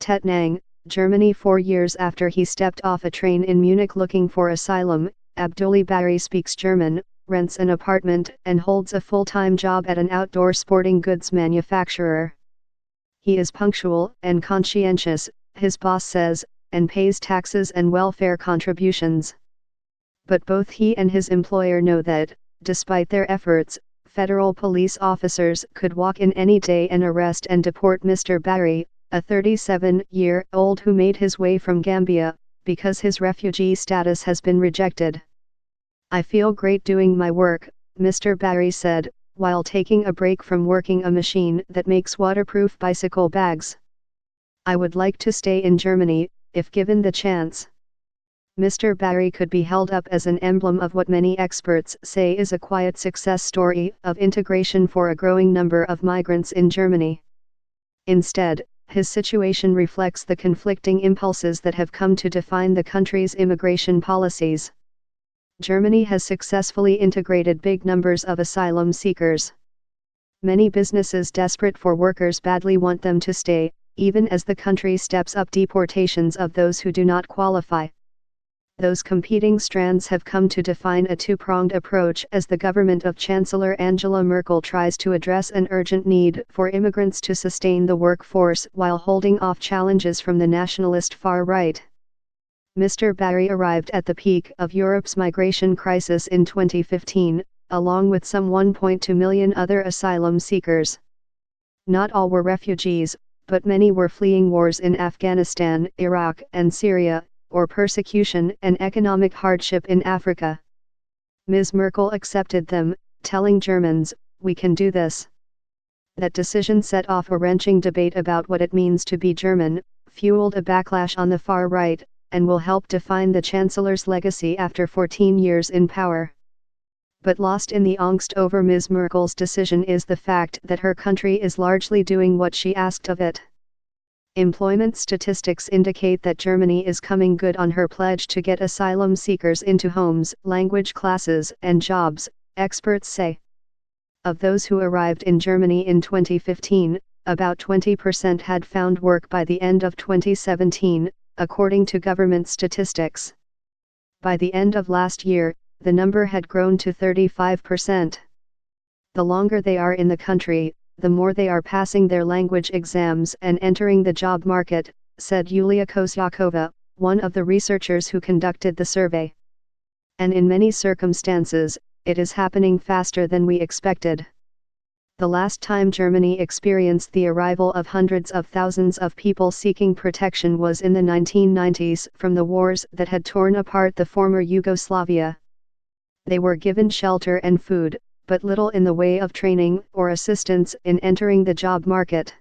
Tettnang, Germany. 4 years after he stepped off a train in Munich looking for asylum, Abdullah Bari speaks German, rents an apartment and holds a full-time job at an outdoor sporting goods manufacturer. He is punctual and conscientious, his boss says, and pays taxes and welfare contributions. But both he and his employer know that, despite their efforts, federal police officers could walk in any day and arrest and deport Mr. Bari, a 37-year-old who made his way from Gambia, because his refugee status has been rejected. "I feel great doing my work," Mr. Bari said, while taking a break from working a machine that makes waterproof bicycle bags. "I would like to stay in Germany, if given the chance." Mr. Bari could be held up as an emblem of what many experts say is a quiet success story of integration for a growing number of migrants in Germany. Instead, his situation reflects the conflicting impulses that have come to define the country's immigration policies. Germany has successfully integrated big numbers of asylum seekers. Many businesses desperate for workers badly want them to stay, even as the country steps up deportations of those who do not qualify. Those competing strands have come to define a two-pronged approach as the government of Chancellor Angela Merkel tries to address an urgent need for immigrants to sustain the workforce while holding off challenges from the nationalist far right. Mr. Bari arrived at the peak of Europe's migration crisis in 2015, along with some 1.2 million other asylum seekers. Not all were refugees, but many were fleeing wars in Afghanistan, Iraq, and Syria, or persecution and economic hardship in Africa. Ms. Merkel accepted them, telling Germans, "We can do this." That decision set off a wrenching debate about what it means to be German, fueled a backlash on the far right, and will help define the Chancellor's legacy after 14 years in power. But lost in the angst over Ms. Merkel's decision is the fact that her country is largely doing what she asked of it. Employment statistics indicate that Germany is coming good on her pledge to get asylum seekers into homes, language classes, and jobs, experts say. Of those who arrived in Germany in 2015, about 20% had found work by the end of 2017, according to government statistics. By the end of last year, the number had grown to 35%. The longer they are in the country, the more they are passing their language exams and entering the job market, said Yulia Kozyakova, one of the researchers who conducted the survey. And in many circumstances, it is happening faster than we expected. The last time Germany experienced the arrival of hundreds of thousands of people seeking protection was in the 1990s from the wars that had torn apart the former Yugoslavia. They were given shelter and food, but little in the way of training or assistance in entering the job market.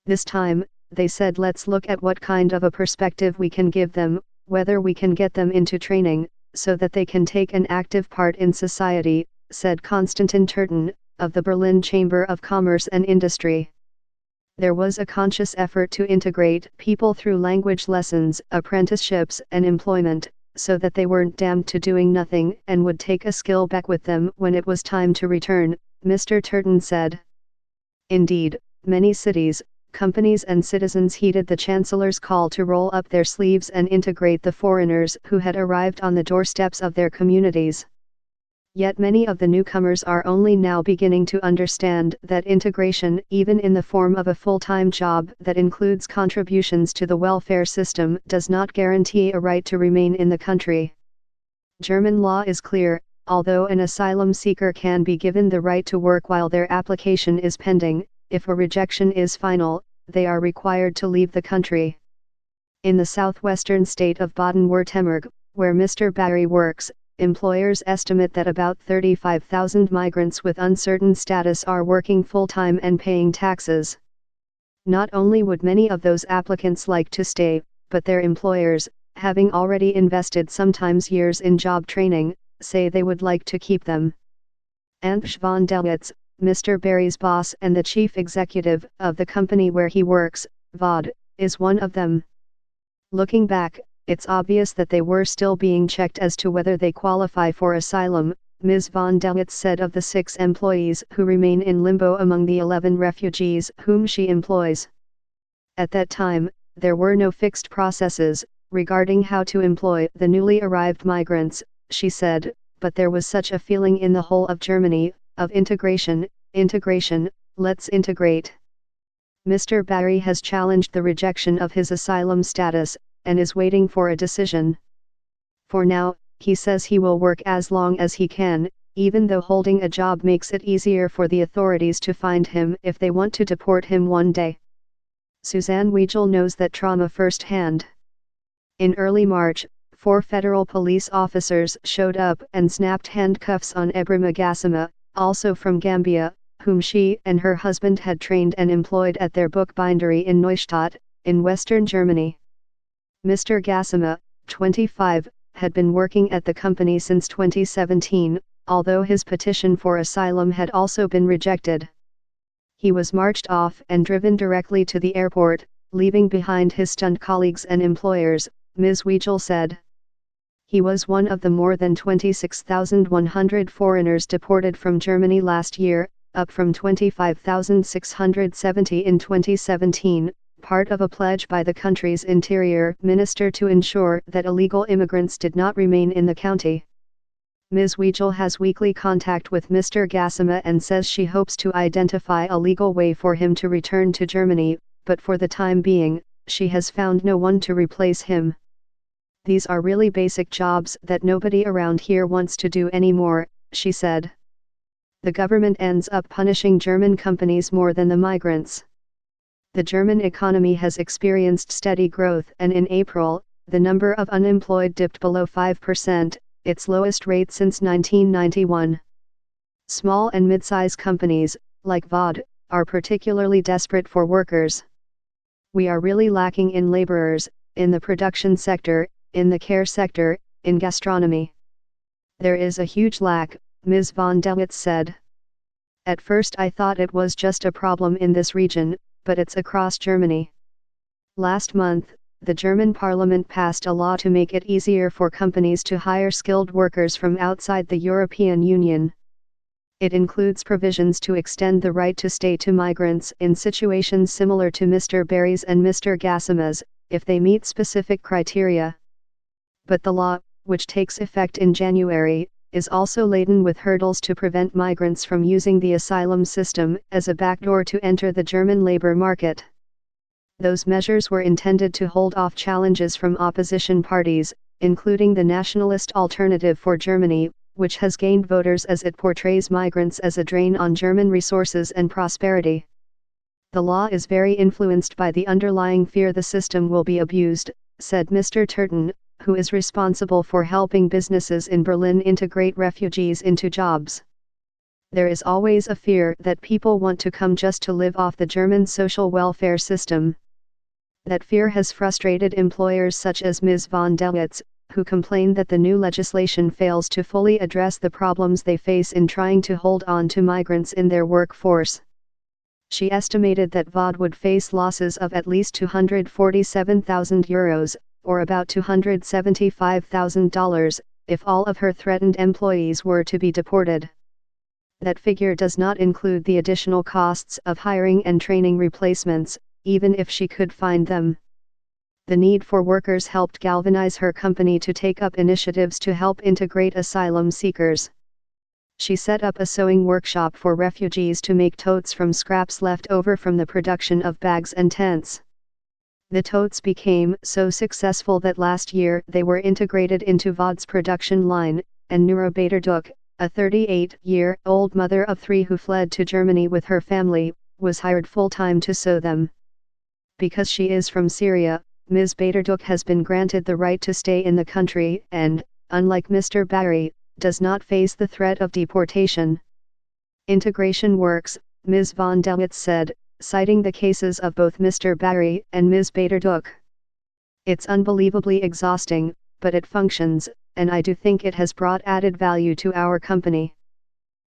This time, they said, let's look at what kind of a perspective we can give them, whether we can get them into training, so that they can take an active part in society, said Konstantin Turton, of the Berlin Chamber of Commerce and Industry. There was a conscious effort to integrate people through language lessons, apprenticeships, and employment, so that they weren't damned to doing nothing and would take a skill back with them when it was time to return, Mr. Turton said. Indeed, many cities, companies and citizens heeded the Chancellor's call to roll up their sleeves and integrate the foreigners who had arrived on the doorsteps of their communities. Yet many of the newcomers are only now beginning to understand that integration, even in the form of a full-time job that includes contributions to the welfare system, does not guarantee a right to remain in the country. German law is clear: although an asylum seeker can be given the right to work while their application is pending, if a rejection is final, they are required to leave the country. In the southwestern state of Baden-Württemberg, where Mr. Bari works, employers estimate that about 35,000 migrants with uncertain status are working full-time and paying taxes. Not only would many of those applicants like to stay, but their employers, having already invested sometimes years in job training, say they would like to keep them. Antje van Delwitz, Mr. Bari's boss and the chief executive of the company where he works, VOD, is one of them. Looking back, it's obvious that they were still being checked as to whether they qualify for asylum, Ms. van Delwitz said of the 6 employees who remain in limbo among the 11 refugees whom she employs. At that time, there were no fixed processes regarding how to employ the newly arrived migrants, she said, but there was such a feeling in the whole of Germany, of integration, let's integrate. Mr. Barry has challenged the rejection of his asylum status, and is waiting for a decision. For now, he says he will work as long as he can, even though holding a job makes it easier for the authorities to find him if they want to deport him one day. Suzanne Weigel knows that trauma firsthand. In early March, 4 federal police officers showed up and snapped handcuffs on Ebrima Gassama, also from Gambia, whom she and her husband had trained and employed at their bookbindery in Neustadt, in western Germany. Mr. Gassama, 25, had been working at the company since 2017, although his petition for asylum had also been rejected. He was marched off and driven directly to the airport, leaving behind his stunned colleagues and employers, Ms. Weigel said. He was one of the more than 26,100 foreigners deported from Germany last year, up from 25,670 in 2017, part of a pledge by the country's interior minister to ensure that illegal immigrants did not remain in the county. Ms. Weigel has weekly contact with Mr. Gassama and says she hopes to identify a legal way for him to return to Germany, but for the time being, she has found no one to replace him. These are really basic jobs that nobody around here wants to do anymore, she said. The government ends up punishing German companies more than the migrants. The German economy has experienced steady growth, and in April, the number of unemployed dipped below 5%, its lowest rate since 1991. Small and mid-size companies, like VOD, are particularly desperate for workers. We are really lacking in laborers, in the production sector, in the care sector, in gastronomy. There is a huge lack, Ms. von Delwitz said. At first I thought it was just a problem in this region, but it's across Germany. Last month, the German parliament passed a law to make it easier for companies to hire skilled workers from outside the European Union. It includes provisions to extend the right to stay to migrants in situations similar to Mr. Barry's and Mr. Gassama's, if they meet specific criteria. But the law, which takes effect in January, is also laden with hurdles to prevent migrants from using the asylum system as a backdoor to enter the German labor market. Those measures were intended to hold off challenges from opposition parties, including the Nationalist Alternative for Germany, which has gained voters as it portrays migrants as a drain on German resources and prosperity. The law is very influenced by the underlying fear the system will be abused, said Mr. Turton, who is responsible for helping businesses in Berlin integrate refugees into jobs. There is always a fear that people want to come just to live off the German social welfare system. That fear has frustrated employers such as Ms. von Delwitz, who complain that the new legislation fails to fully address the problems they face in trying to hold on to migrants in their workforce. She estimated that VOD would face losses of at least €247,000, or about $275,000, if all of her threatened employees were to be deported. That figure does not include the additional costs of hiring and training replacements, even if she could find them. The need for workers helped galvanize her company to take up initiatives to help integrate asylum seekers. She set up a sewing workshop for refugees to make totes from scraps left over from the production of bags and tents. The totes became so successful that last year they were integrated into VOD's production line, and Nura Baderduk, a 38-year-old mother of 3 who fled to Germany with her family, was hired full-time to sew them. Because she is from Syria, Ms. Baderduk has been granted the right to stay in the country and, unlike Mr. Barry, does not face the threat of deportation. Integration works, Ms. von Delwitz said, citing the cases of both Mr. Barry and Ms. Baderduk. It's unbelievably exhausting, but it functions, and I do think it has brought added value to our company.